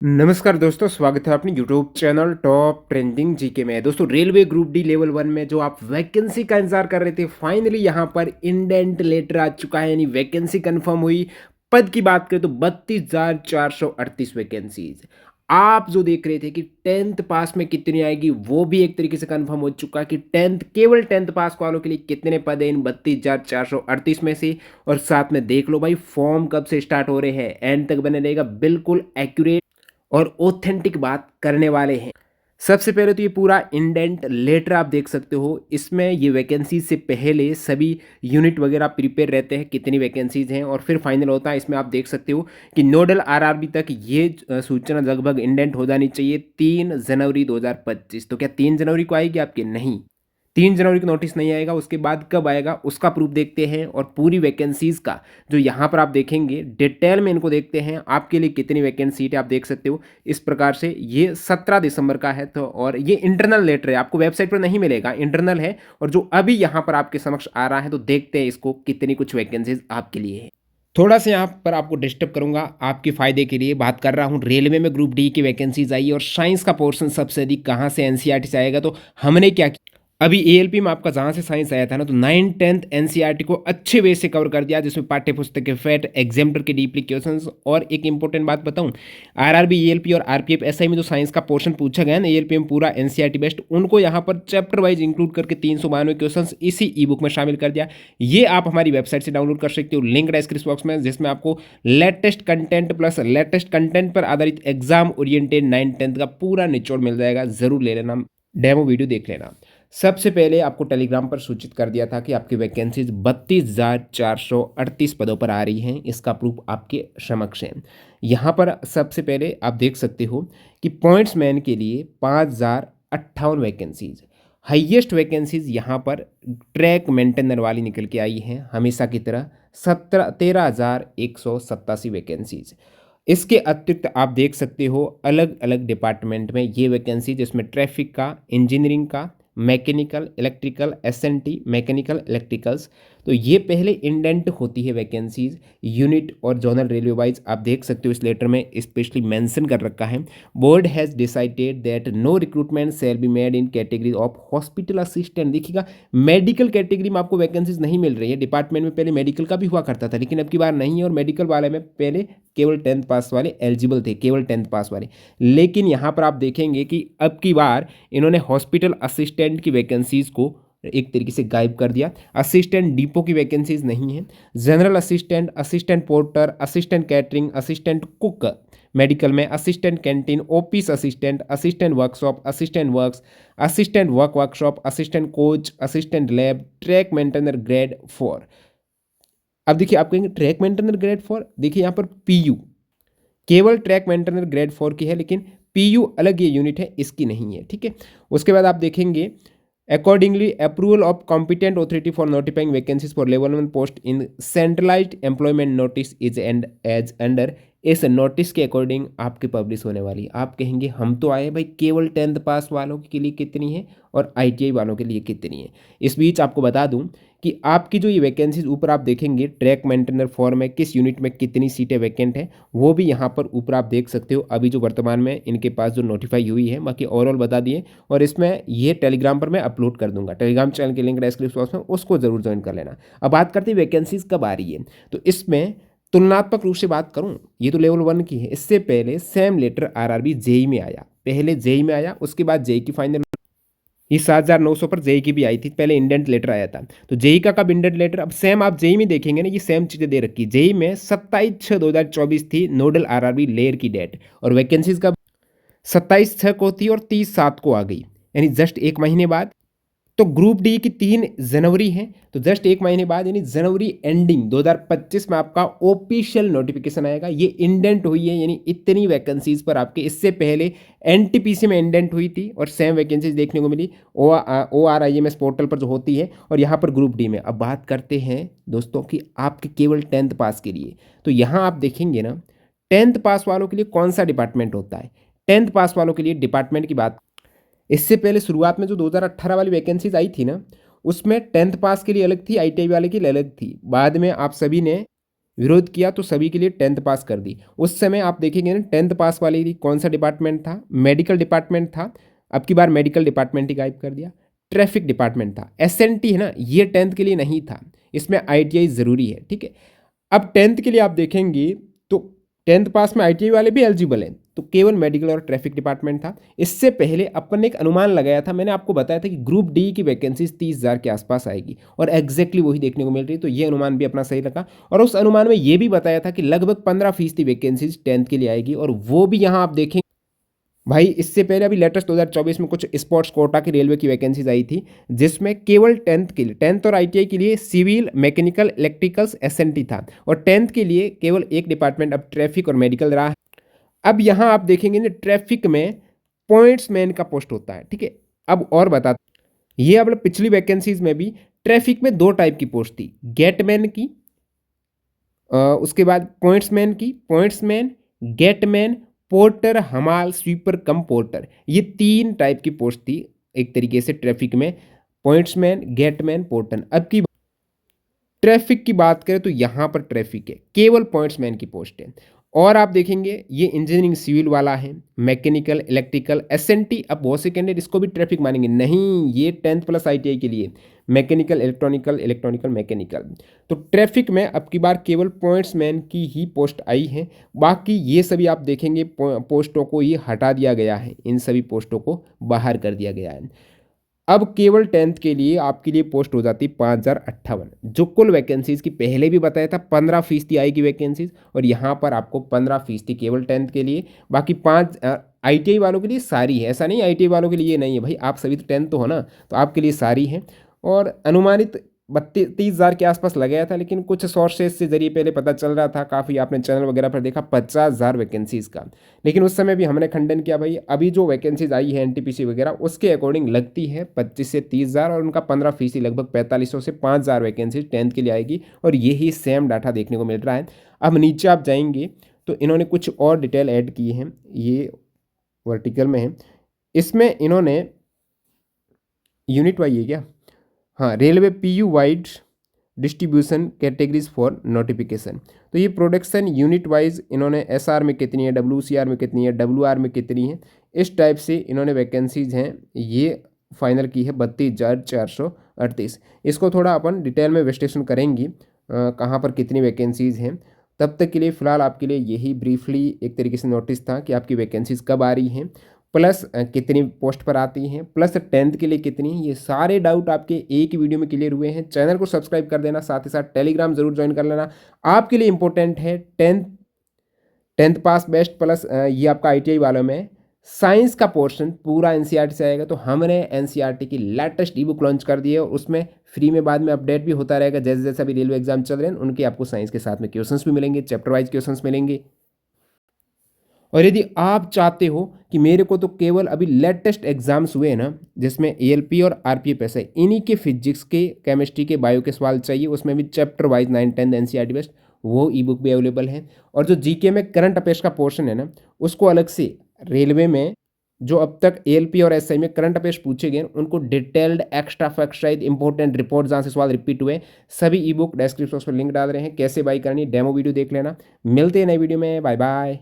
नमस्कार दोस्तों, स्वागत है अपने YouTube channel top trending GK में। दोस्तों, रेलवे ग्रुप डी लेवल 1 में जो आप वैकेंसी का इंतजार कर रहे थे, फाइनली यहाँ पर इंडेंट लेटर आ चुका है, यानी वैकेंसी कंफर्म हुई। पद की बात करें तो 32,438 वैकेंसीज। आप जो देख रहे थे कि 10th पास में कितनी आएगी, वो भी एक तरीके से कंफर्म हो चुका है कि केवल 10th पास वालों के लिए कितने पद हैं इन 32,438 में से। और साथ में देख लो भाई, फॉर्म कब से स्टार्ट हो रहे हैं, एंड तक बने रहेगा, बिल्कुल एक्यूरेट और ऑथेंटिक बात करने वाले हैं। सबसे पहले तो ये पूरा इंडेंट लेटर आप देख सकते हो। इसमें ये वैकेंसी से पहले सभी यूनिट वगैरह प्रिपेयर रहते हैं, कितनी वैकेंसीज हैं, और फिर फाइनल होता है। इसमें आप देख सकते हो कि नोडल आरआरबी तक ये सूचना लगभग इंडेंट हो जानी चाहिए 3 जनवरी 2025। तो क्या 3 जनवरी को आएगी आपके? नहीं, 3 जनवरी को नोटिस नहीं आएगा। उसके बाद कब आएगा उसका प्रूफ देखते हैं, और पूरी वैकेंसीज का जो यहाँ पर आप देखेंगे डिटेल में इनको देखते हैं। आपके लिए कितनी वैकेंट सीट है आप देख सकते हो इस प्रकार से। ये 17 दिसंबर का है, तो और ये इंटरनल लेटर है, आपको वेबसाइट पर नहीं मिलेगा, इंटरनल है। और जो अभी यहाँ पर आपके समक्ष आ रहा है, तो देखते हैं इसको कितनी कुछ वैकेंसीज आपके लिए है। थोड़ा सा यहाँ पर आपको डिस्टर्ब करूंगा, आपके फायदे के लिए बात कर रहा हूँ। रेलवे में ग्रुप डी की वैकेंसीज आई, और साइंस का पोर्शन सबसे अधिक कहाँ से? एनसीईआरटी से आएगा। तो हमने क्या किया, अभी एएलपी में आपका जहाँ से साइंस आया था ना, तो 9th 10th एनसीईआरटी को अच्छे वे से कवर कर दिया, जिसमें पाठ्य पुस्तक के फैट, एग्जाम्पटर के डीपली क्वेश्चंस। और एक इंपॉर्टेंट बात बताऊं, आरआरबी, एएलपी और आरपीएफ एसआई में जो साइंस का पोर्शन पूछा गया ना, एएलपी में पूरा एनसीईआरटी बेस्ड, उनको यहाँ पर चैप्टर वाइज इंक्लूड करके 392 क्वेश्चन इसी ई बुक में शामिल कर दिया। ये आप हमारी वेबसाइट से डाउनलोड कर सकते हो, लिंक डिस्क्रिप्शन बॉक्स में, जिसमें आपको latest content plus latest content पर आधारित एग्जाम ओरिएंटेड 9th 10th का पूरा निचोड़ मिल जाएगा। जरूर ले लेना, डेमो वीडियो देख लेना। सबसे पहले आपको टेलीग्राम पर सूचित कर दिया था कि आपकी वैकेंसीज 32,438 पदों पर आ रही हैं। इसका प्रूफ आपके समक्ष है। यहाँ पर सबसे पहले आप देख सकते हो कि पॉइंट्समैन के लिए 5,058 वैकेंसीज, हाईएस्ट वैकेंसीज यहाँ पर ट्रैक मेंटेनर वाली निकल के आई हैं, हमेशा की तरह 13,187 वैकेंसीज। इसके अतिरिक्त आप देख सकते हो अलग अलग डिपार्टमेंट में ये वैकेंसी, जिसमें ट्रैफिक का, इंजीनियरिंग का, mechanical, electrical, SNT, mechanical, electricals. तो ये पहले इंडेंट होती है वैकेंसीज यूनिट और जोनल रेलवे वाइज। आप देख सकते हो इस लेटर में स्पेशली मेंशन कर रखा है, board has decided that no recruitment shall be made in category of hospital assistant. देखिएगा, मेडिकल कैटेगरी में आपको वैकेंसीज नहीं मिल रही है। डिपार्टमेंट में पहले मेडिकल का भी हुआ करता था, लेकिन अब की बार नहीं है। और मेडिकल वाले में पहले केवल 10th पास वाले एलिजिबल थे, केवल 10th पास वाले। लेकिन यहाँ पर आप देखेंगे कि अब की बार इन्होंने हॉस्पिटल असिस्टेंट की वैकेंसीज को एक तरीके से गायब कर दिया। असिस्टेंट डिपो की वैकेंसीज नहीं है। General assistant, assistant porter, assistant catering, assistant cook, medical में assistant canteen, office assistant, assistant workshop, assistant works, assistant workshop, assistant coach, assistant lab, track maintainer grade 4। अब देखिए, आप कहेंगे ट्रैक मेंटेनर ग्रेड 4, देखिए यहाँ पर पीयू, केवल ट्रैक मेंटेनर ग्रेड 4 की है, लेकिन पीयू अलग ये यूनिट है, इसकी नहीं है। ठीक है। उसके बाद आप देखेंगे accordingly approval of competent authority for notifying vacancies for level 1 post in centralised employment notice is and as under. इस नोटिस के अकॉर्डिंग आपकी पब्लिश होने वाली। आप कहेंगे हम तो आए भाई, केवल 10th पास वालों के लिए कितनी है और आईटीआई वालों के लिए कितनी है। इस बीच आपको बता दूं कि आपकी जो ये वैकेंसीज ऊपर आप देखेंगे, ट्रैक मेंटेनर 4 में किस यूनिट में कितनी सीटें वैकेंट है, वो भी यहाँ पर ऊपर आप देख सकते हो। अभी जो वर्तमान में इनके पास जो नोटिफाई हुई है, बाकी ओवरऑल बता दिए। और इसमें ये टेलीग्राम पर मैं अपलोड कर दूंगा, टेलीग्राम चैनल की लिंक डिस्क्रिप्शन बॉक्स में, उसको जरूर ज्वाइन कर लेना। अब बात करते हैं वैकेंसीज कब आ रही है। तो इसमें तुलनात्मक रूप से बात करूं, ये तो लेवल 1 की है। इससे पहले सेम लेटर आरआरबी जेई में आया, पहले जेई में आया, उसके बाद जेई की फाइनल ये 7,900 पर जेई की भी आई थी, पहले इंडेंट लेटर आया था। तो जेई का कब इंडेंट लेटर? अब सेम आप जेई में देखेंगे ना, ये सेम चीज़ें दे रखी। जेई में 27/6/2024 थी नोडल आरआरबी लेयर की डेट, और वैकेंसीज का 27/6 को थी और 30/7 को आ गई, यानी जस्ट एक महीने बाद। तो ग्रुप डी की 3 जनवरी है, तो जस्ट एक महीने बाद यानी जनवरी एंडिंग 2025 में आपका ऑफिशियल नोटिफिकेशन आएगा। ये इंडेंट हुई है, यानी इतनी वैकेंसीज पर आपके। इससे पहले एनटीपीसी में इंडेंट हुई थी और सेम वैकेंसीज देखने को मिली ORIMS पोर्टल पर जो होती है, और यहाँ पर ग्रुप डी में। अब बात करते हैं दोस्तों कि आपके केवल 10th पास के लिए। तो यहाँ आप देखेंगे ना, 10th पास वालों के लिए कौन सा डिपार्टमेंट होता है। 10th पास वालों के लिए डिपार्टमेंट की बात, इससे पहले शुरुआत में जो 2018 वाली वैकेंसीज आई थी ना, उसमें 10th पास के लिए अलग थी, आईटीआई वाले के लिए अलग थी। बाद में आप सभी ने विरोध किया तो सभी के लिए 10th पास कर दी। उस समय आप देखेंगे ना 10th पास वाले लिए कौन सा डिपार्टमेंट था, मेडिकल डिपार्टमेंट था। अब की बार मेडिकल डिपार्टमेंट ही गायब कर दिया। ट्रैफिक डिपार्टमेंट था। एसएनटी है ना, ये 10th के लिए नहीं था, इसमें आईटीआई ज़रूरी है, ठीक है। अब 10th के लिए आप देखेंगे तो 10th पास में आईटीआई वाले भी एलिजिबल हैं, तो केवल मेडिकल और ट्रैफिक डिपार्टमेंट था। इससे पहले अपन ने एक अनुमान लगाया था, मैंने आपको बताया था कि ग्रुप डी की वैकेंसीज 30,000 के आसपास आएगी, और एग्जैक्टली वही देखने को मिल रही है। तो ये अनुमान भी अपना सही लगा, और उस अनुमान में ये भी बताया था कि लगभग 15% वैकेंसीज 10th के लिए आएगी, और वो भी यहाँ आप देखें भाई। इससे पहले अभी लेटेस्ट 2024 में कुछ स्पोर्ट्स कोटा की रेलवे की वैकेंसीज आई थी, जिसमें केवल 10th के लिए, 10th और आईटीआई के लिए सिविल, मैकेनिकल, इलेक्ट्रिकल्स, एसएनटी था, और 10th के लिए केवल एक डिपार्टमेंट अब ट्रैफिक और मेडिकल रहा है। अब यहाँ आप देखेंगे ना ट्रैफिक में पॉइंट्स मैन का पोस्ट होता है, ठीक है। अब और बता, ये अब पिछली वैकेंसीज में भी ट्रैफिक में दो टाइप की पोस्ट थी, गेटमैन की, उसके बाद पॉइंट्समैन की, पॉइंट्समैन, गेटमैन, पोर्टर, हमाल, स्वीपर कम पोर्टर, ये 3 टाइप की पोस्ट थी एक तरीके से ट्रैफिक में, पॉइंट्समैन, गेटमैन, पोर्टर। अब की ट्रैफिक की बात करें तो यहाँ पर ट्रैफिक है, केवल पॉइंट्समैन की पोस्ट है। और आप देखेंगे ये इंजीनियरिंग सिविल वाला है, मैकेनिकल, इलेक्ट्रिकल, एसएनटी। अब बहुत से कैंडिडेट इसको भी ट्रैफिक मानेंगे, नहीं, ये 10th प्लस आईटीआई के लिए, मैकेनिकल, इलेक्ट्रॉनिकल, इलेक्ट्रॉनिकल, मैकेनिकल। तो ट्रैफिक में अब की बार केवल पॉइंट्समैन की ही पोस्ट आई है, बाकी ये सभी आप देखेंगे पोस्टों को ये हटा दिया गया है, इन सभी पोस्टों को बाहर कर दिया गया है। अब केवल 10th के लिए आपके लिए पोस्ट हो जाती 5,058, जो कुल वैकेंसीज की पहले भी बताया था 15% आएगी वैकेंसीज, और यहाँ पर आपको 15% केवल 10th के लिए, बाकी 5 आईटीआई वालों के लिए सारी है। ऐसा नहीं आईटीआई वालों के लिए ये नहीं है भाई, आप सभी तो 10th तो हो ना, तो आपके लिए सारी है। और अनुमानित 30,000 के आसपास लगाया था, लेकिन कुछ सोर्सेज से जरिए पहले पता चल रहा था, काफ़ी आपने चैनल वगैरह पर देखा 50,000 वैकेंसीज़ का, लेकिन उस समय भी हमने खंडन किया भाई, अभी जो वैकेंसीज आई है एनटीपीसी वगैरह उसके अकॉर्डिंग लगती है 25 से 30,000, और उनका 15% लगभग 4500 से 5,000 वैकेंसीज 10th के लिए आएगी, और यही सेम डाटा देखने को मिल रहा है। अब नीचे आप जाएंगे तो इन्होंने कुछ और डिटेल ऐड की है, ये वर्टिकल में है, इसमें इन्होंने यूनिट वाइज है क्या, हाँ, railway PU wide distribution categories for notification. तो ये प्रोडक्शन यूनिट वाइज इन्होंने एसआर में कितनी है, डब्ल्यूसीआर में कितनी है, डब्ल्यूआर में कितनी है, इस टाइप से इन्होंने वैकेंसीज हैं ये फाइनल की है 32,438। इसको थोड़ा अपन डिटेल में इन्वेस्टिगेशन करेंगे कहाँ पर कितनी वैकेंसीज हैं। तब तक के लिए फ़िलहाल आपके लिए यही ब्रीफली एक तरीके से नोटिस था कि आपकी वैकेंसीज कब आ रही हैं, प्लस कितनी पोस्ट पर आती हैं, प्लस 10th के लिए कितनी, ये सारे डाउट आपके एक ही वीडियो में क्लियर हुए हैं। चैनल को सब्सक्राइब कर देना, साथ ही साथ टेलीग्राम जरूर ज्वाइन कर लेना। आपके लिए इंपॉर्टेंट है 10th पास बेस्ट, प्लस ये आपका आईटीआई वालों में साइंस का पोर्शन पूरा एनसीईआरटी से आएगा। तो हमने एनसीईआरटी की लेटेस्ट ई बुक लॉन्च कर दी है, और उसमें फ्री में बाद में अपडेट भी होता रहेगा, जैसे जैसे अभी रेलवे एग्जाम चल रहे हैं उनके आपको साइंस के साथ में क्वेश्चंस भी मिलेंगे, चैप्टर वाइज क्वेश्चंस मिलेंगे। और यदि आप चाहते हो कि मेरे को तो केवल अभी लेटेस्ट एग्जाम्स हुए हैं ना, जिसमें एएलपी और आरपीएफएस है, इन्हीं के फिजिक्स के, केमिस्ट्री के, बायो के सवाल चाहिए, उसमें भी चैप्टर वाइज 9, 10 एनसीईआरटी बेस्ड, वो ई बुक भी अवेलेबल है। और जो जीके में करंट अफेयर्स का पोर्शन है ना, उसको अलग से रेलवे में जो अब तक एएलपी और एसआई में करंट अफेयर्स पूछे गए उनको detailed extra fact important report जहाँ से सवाल रिपीट हुए, सभी ई बुक डिस्क्रिप्शन में लिंक डाल रहे हैं, कैसे बाई करनी, डेमो वीडियो देख लेना। मिलते हैं नई वीडियो में, बाय बाय।